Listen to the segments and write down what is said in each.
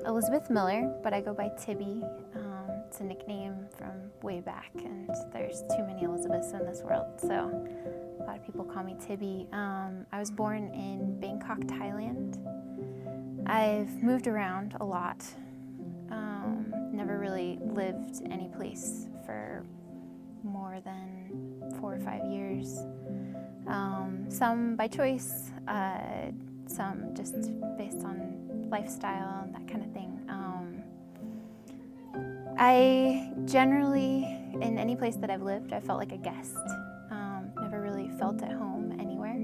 Elizabeth Miller, but I go by Tibby. It's a nickname from way back, and there's too many Elizabeths in this world, so a lot of people call me Tibby. I was born in Bangkok, Thailand. I've moved around a lot. Never really lived any place for more than 4 or 5 years. Some by choice, some just based on lifestyle and that kind of thing. I generally, in any place that I've lived, I felt like a guest. Never really felt at home anywhere.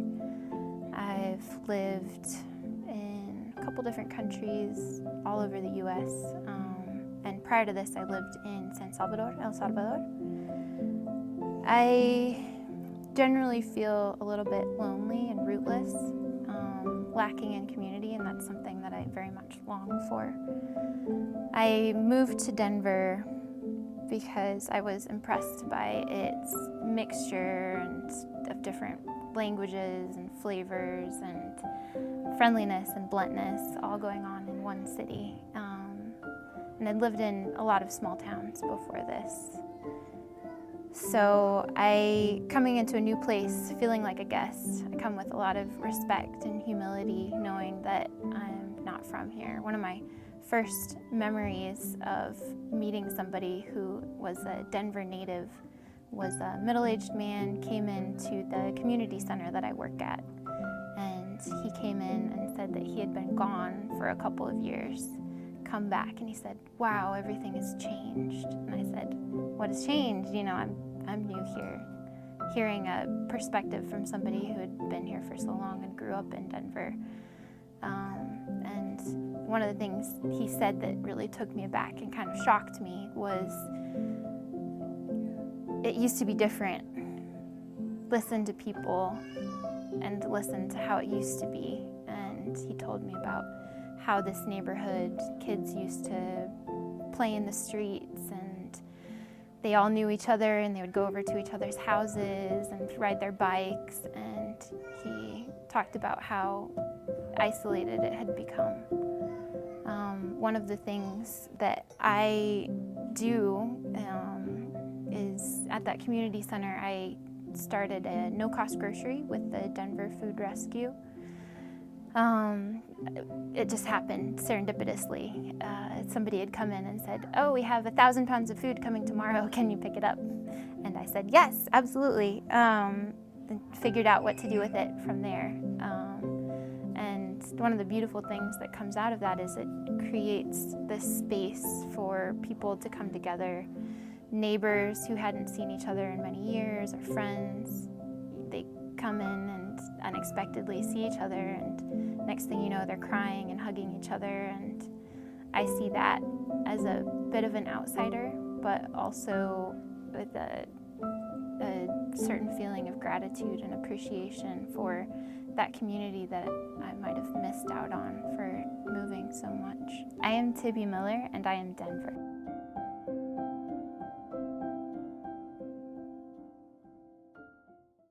I've lived in a couple different countries all over the US. And prior to this, I lived in El Salvador. I generally feel a little bit lonely and rootless, lacking in community, and that's something that I very much long for. I moved to Denver because I was impressed by its mixture of different languages and flavors and friendliness and bluntness all going on in one city. And I'd lived in a lot of small towns before this. So coming into a new place, feeling like a guest, I come with a lot of respect and humility, knowing that I'm not from here. One of my first memories of meeting somebody who was a Denver native was a middle-aged man came into the community center that I work at. And he came in and said that he had been gone for a couple of years, come back, and he said, "Wow, everything has changed." And I said, "What has changed? You know, I'm new here." Hearing a perspective from somebody who had been here for so long and grew up in Denver. And one of the things he said that really took me aback and kind of shocked me was, "It used to be different. Listen to people and listen to how it used to be." And he told me about how this neighborhood, kids used to play in the streets, and they all knew each other, and they would go over to each other's houses and ride their bikes. And he talked about how isolated it had become. One of the things that I do is at that community center, I started a no-cost grocery with the Denver Food Rescue. It just happened serendipitously. Somebody had come in and said, "Oh, we have 1,000 pounds of food coming tomorrow. Can you pick it up?" And I said, "Yes, absolutely." And figured out what to do with it from there. And one of the beautiful things that comes out of that is it creates this space for people to come together. Neighbors who hadn't seen each other in many years, or friends, they come in and unexpectedly see each other, and next thing you know, they're crying and hugging each other. And I see that as a bit of an outsider, but also with a certain feeling of gratitude and appreciation for that community that I might have missed out on for moving so much. I am Tibby Miller, and I am Denver.